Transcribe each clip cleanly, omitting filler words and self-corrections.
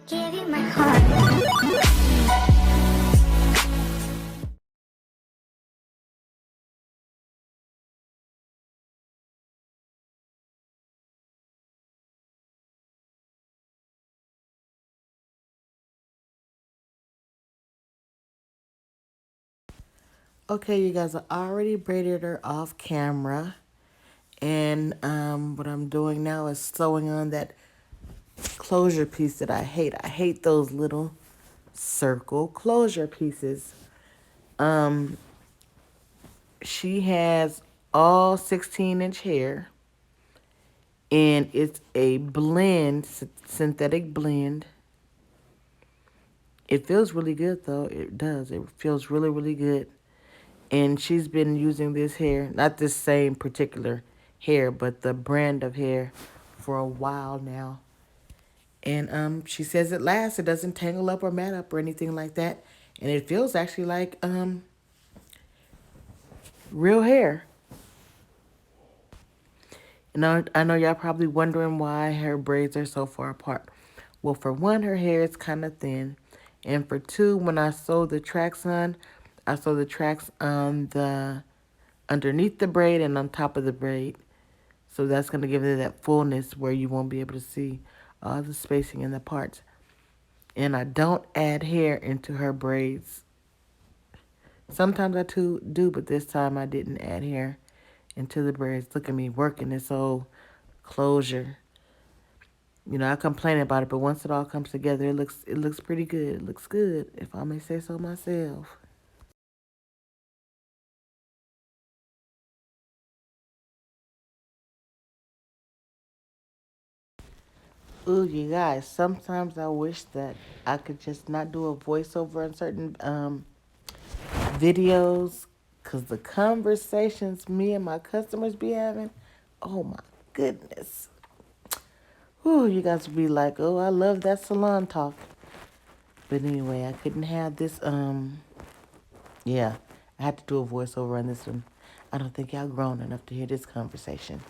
Give you my heart. Okay, you guys, I already braided her off camera. And what I'm doing now is sewing on that closure piece that I hate. I hate those little circle closure pieces. Um, she has all 16-inch hair, and it's a blend, synthetic blend. It feels really good though. It does. It feels really, really good. And she's been using this hair, not this same particular hair, but the brand of hair for a while now. And she says it lasts. It doesn't tangle up or mat up or anything like that. And it feels actually like real hair. And I know y'all probably wondering why her braids are so far apart. Well, for one, her hair is kind of thin. And for two, when I sew the tracks on, I sew the tracks on the underneath the braid and on top of the braid. So that's going to give it that fullness where you won't be able to see all the spacing in the parts. And I don't add hair into her braids. Sometimes I do, but this time I didn't add hair into the braids. Look at me working this whole closure. You know, I complain about it, but once it all comes together, it looks pretty good. It looks good, if I may say so myself. Ooh, you guys, sometimes I wish that I could just not do a voiceover on certain videos, because the conversations me and my customers be having, oh my goodness. Ooh, you guys would be like, oh, I love that salon talk. But anyway, I couldn't have this, yeah, I had to do a voiceover on this one. I don't think y'all grown enough to hear this conversation.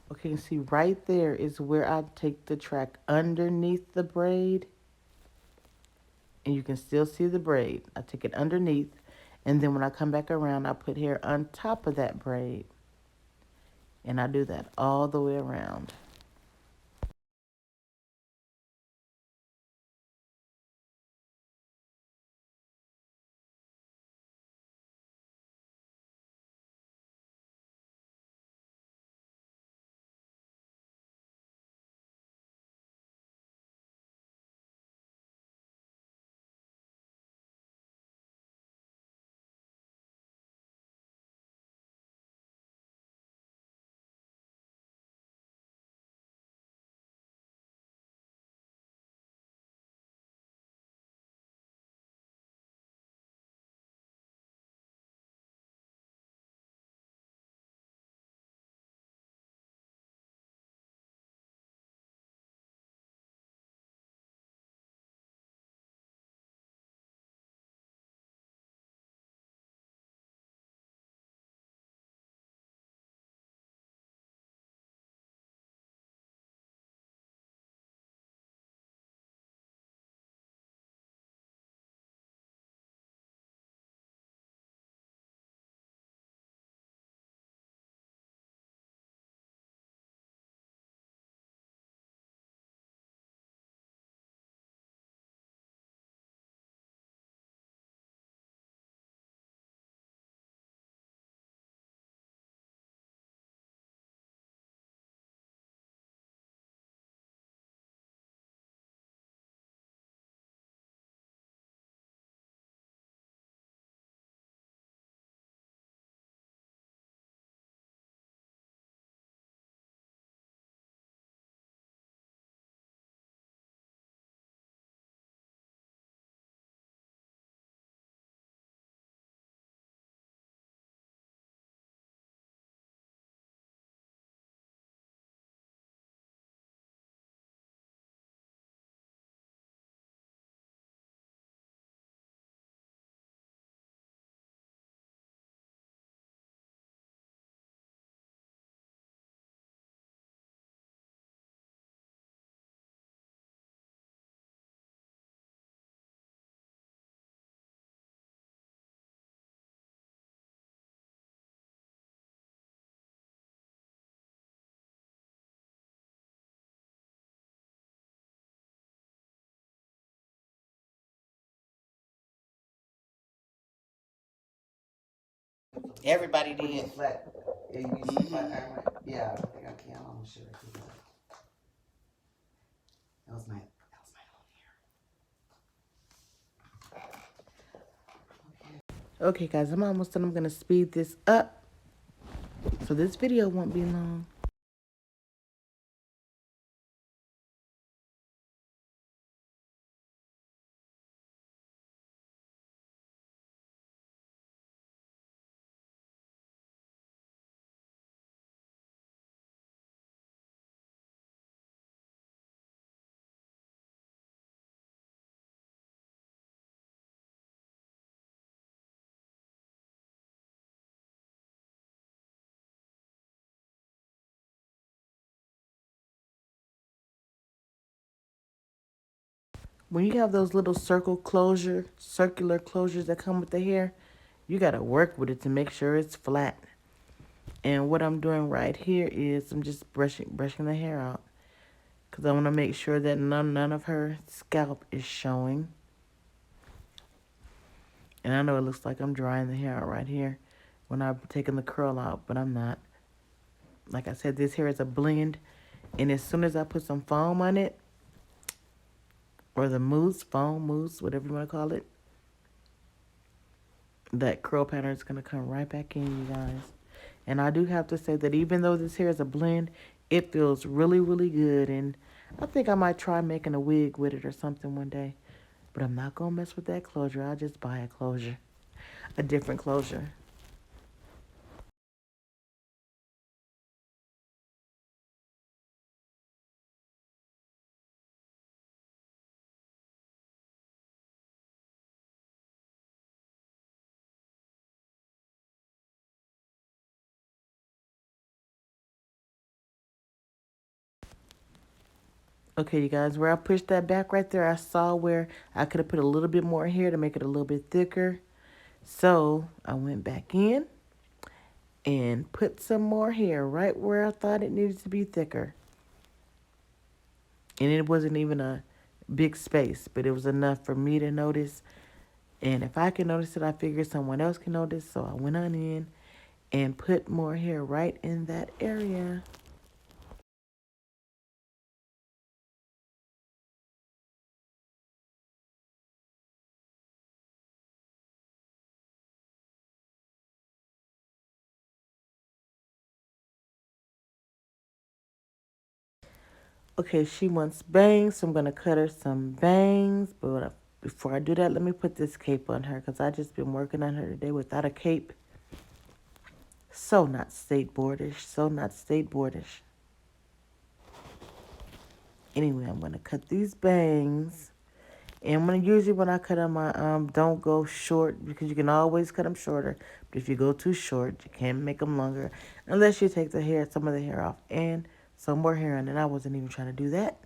Okay, you see right there is where I take the track underneath the braid. And you can still see the braid. I take it underneath. And then when I come back around, I put hair on top of that braid. And I do that all the way around. Everybody did. Pretty flat. Yeah, you need some flat iron. Right? Yeah, I think I can. I'm sure I can do that. That was my Okay, guys, I'm almost done. I'm going to speed this up so this video won't be long. When you have those little circular closures that come with the hair, you got to work with it to make sure it's flat. And what I'm doing right here is I'm just brushing the hair out because I want to make sure that none of her scalp is showing. And I know it looks like I'm drying the hair out right here when I'm taking the curl out, but I'm not. Like I said, this hair is a blend. And as soon as I put some foam on it, or the foam mousse, whatever you want to call it, that curl pattern is going to come right back in, you guys. And I do have to say that even though this hair is a blend, it feels really, really good. And I think I might try making a wig with it or something one day. But I'm not going to mess with that closure. I'll just buy a closure, a different closure. Okay, you guys, where I pushed that back right there, I saw where I could have put a little bit more hair to make it a little bit thicker. So I went back in and put some more hair right where I thought it needed to be thicker. And it wasn't even a big space, but it was enough for me to notice. And if I can notice it, I figured someone else can notice. So I went on in and put more hair right in that area. Okay, she wants bangs, so I'm going to cut her some bangs. But before I do that, let me put this cape on her because I just been working on her today without a cape. So not skateboardish, so not skateboardish. Anyway, I'm going to cut these bangs. And usually when I cut them, I don't go short because you can always cut them shorter. But if you go too short, you can't make them longer unless you take some of the hair off and some more hair on. And I wasn't even trying to do that.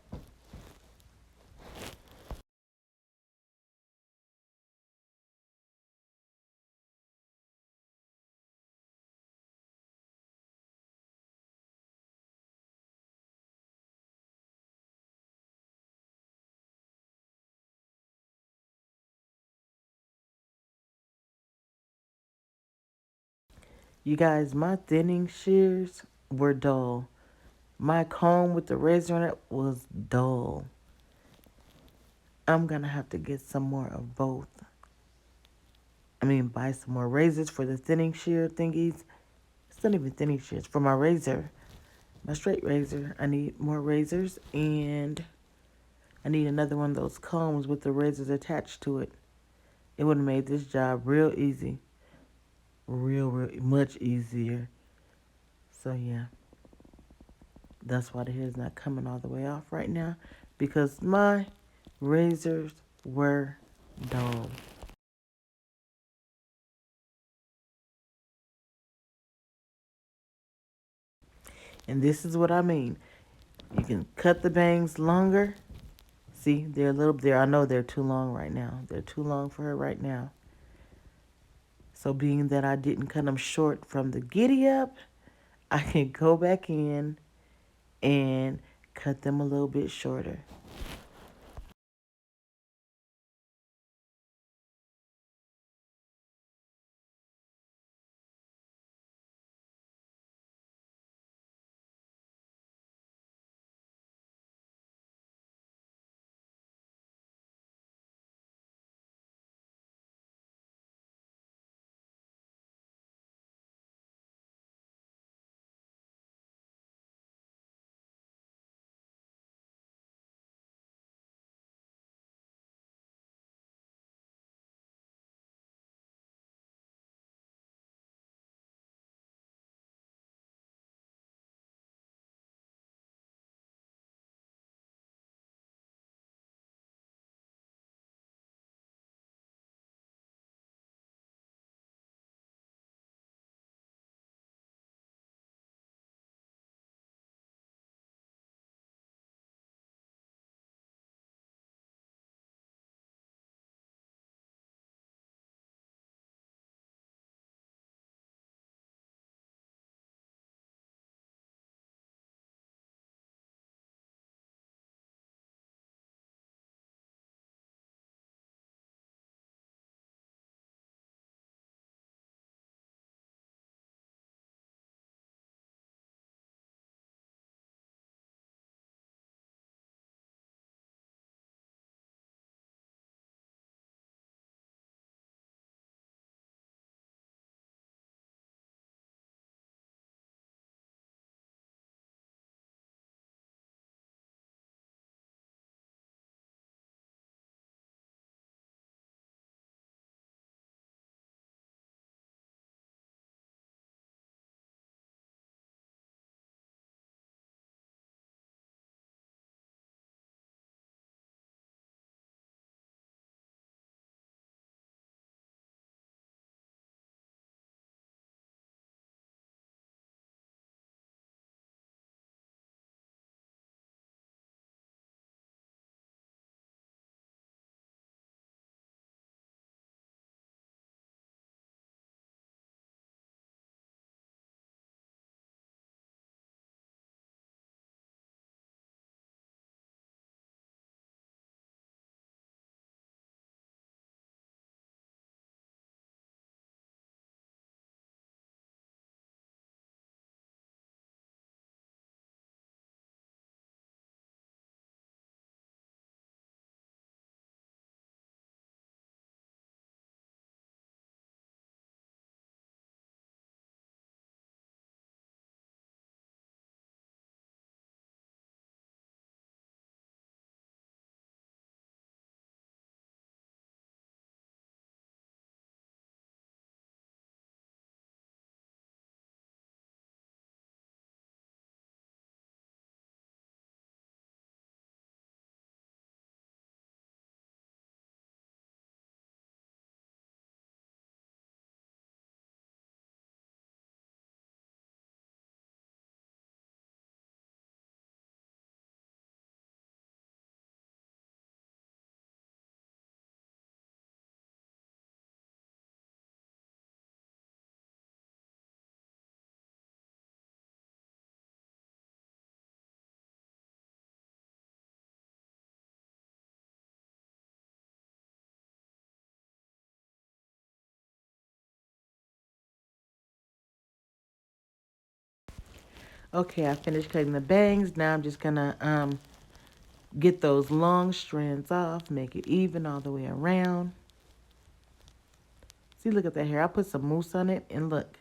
You guys, my thinning shears were dull. My comb with the razor on it was dull. I'm going to have to get some more of both. Buy some more razors for the thinning shear thingies. It's not even thinning shears. For my razor, my straight razor, I need more razors. And I need another one of those combs with the razors attached to it. It would have made this job real easy. Real much easier. So, yeah. That's why the hair is not coming all the way off right now. Because my razors were dull. And this is what I mean. You can cut the bangs longer. See, they're a little there. I know they're too long right now. They're too long for her right now. So being that I didn't cut them short from the giddy up, I can go back in and cut them a little bit shorter. Okay, I finished cutting the bangs. Now I'm just gonna get those long strands off, make it even all the way around. See, look at that hair. I put some mousse on it, and look.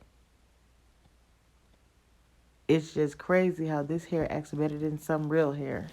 It's just crazy how this hair acts better than some real hair.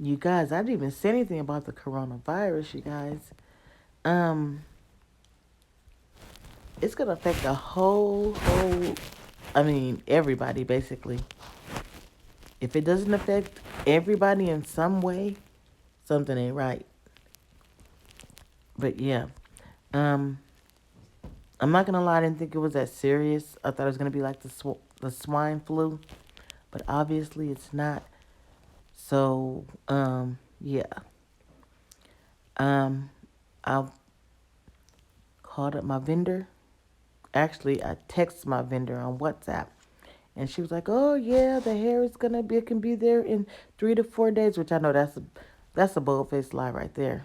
You guys, I didn't even say anything about the coronavirus, you guys. Um, it's gonna affect the everybody basically. If it doesn't affect everybody in some way, something ain't right. But yeah, um, I'm not gonna lie, I didn't think it was that serious. I thought it was gonna be like the swine flu, but obviously it's not. So, yeah. Um, I called up my vendor. Actually, I texted my vendor on WhatsApp, and she was like, "Oh yeah, the hair is gonna be. It can be there in 3 to 4 days," which I know that's a bold-faced lie right there,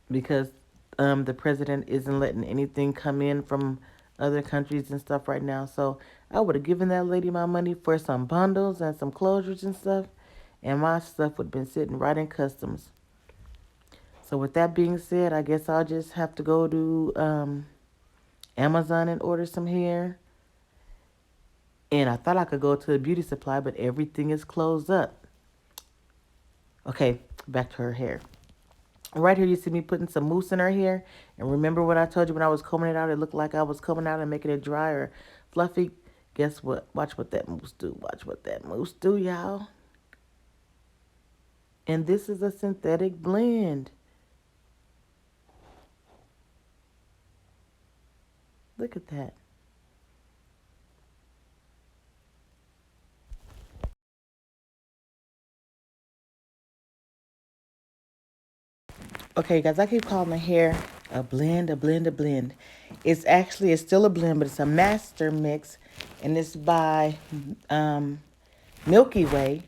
because the president isn't letting anything come in from other countries and stuff right now. So I would have given that lady my money for some bundles and some closures and stuff, and my stuff would have been sitting right in customs. So with that being said, I guess I'll just have to go to Amazon and order some hair. And I thought I could go to a beauty supply, but everything is closed up. Okay, back to her hair. Right here, you see me putting some mousse in her hair. And remember what I told you when I was combing it out? It looked like I was combing out and making it dry or fluffy. Guess what? Watch what that mousse do. Watch what that mousse do, y'all. And this is a synthetic blend. Look at that. Okay, guys, I keep calling the hair a blend, a blend, a blend. It's still a blend, but it's a master mix, and it's by Milky Way.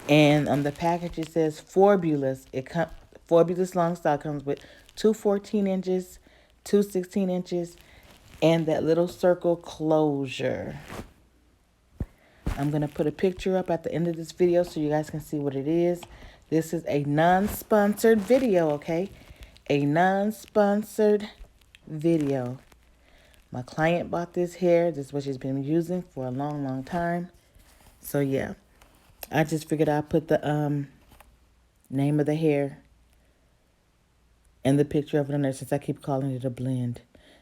And on the package it says Fourbulous. Fourbulous long style comes with two 14 inches, two 16 inches, and that little circle closure. I'm going to put a picture up at the end of this video so you guys can see what it is. This is a non-sponsored video, okay? A non-sponsored video. My client bought this hair. This is what she's been using for a long, long time. So, yeah. I just figured I'd put the name of the hair and the picture of it on there since I keep calling it a blend.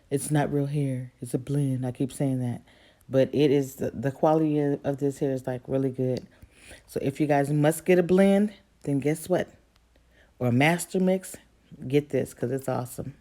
It's not real hair. It's a blend. I keep saying that. But it is, the quality of this hair is like really good. So if you guys must get a blend, then guess what? Or a master mix, get this because it's awesome.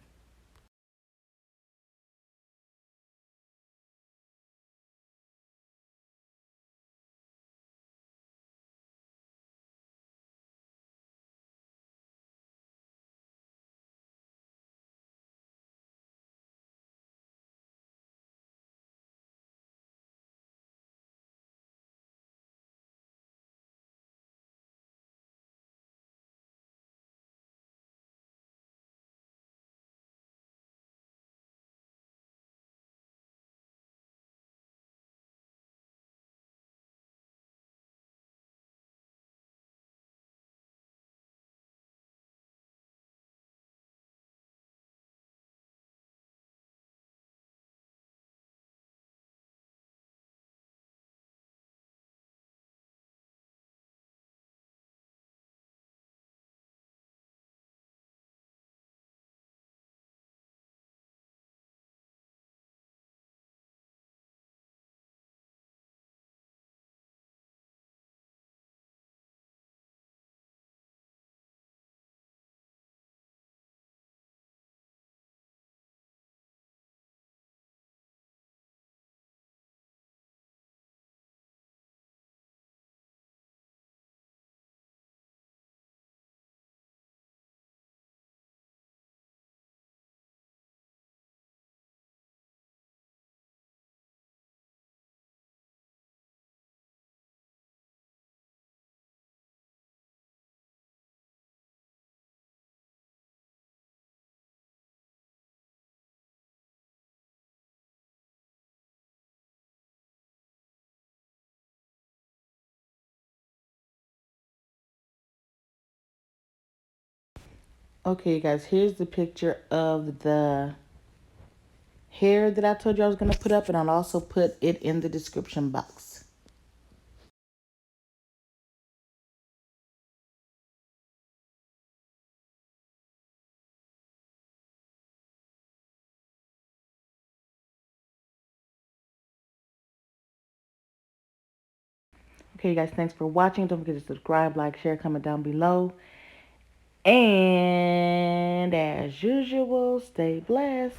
Okay, you guys, here's the picture of the hair that I told you I was going to put up, and I'll also put it in the description box. Okay, you guys, thanks for watching. Don't forget to subscribe, like, share, comment down below. And as usual, stay blessed.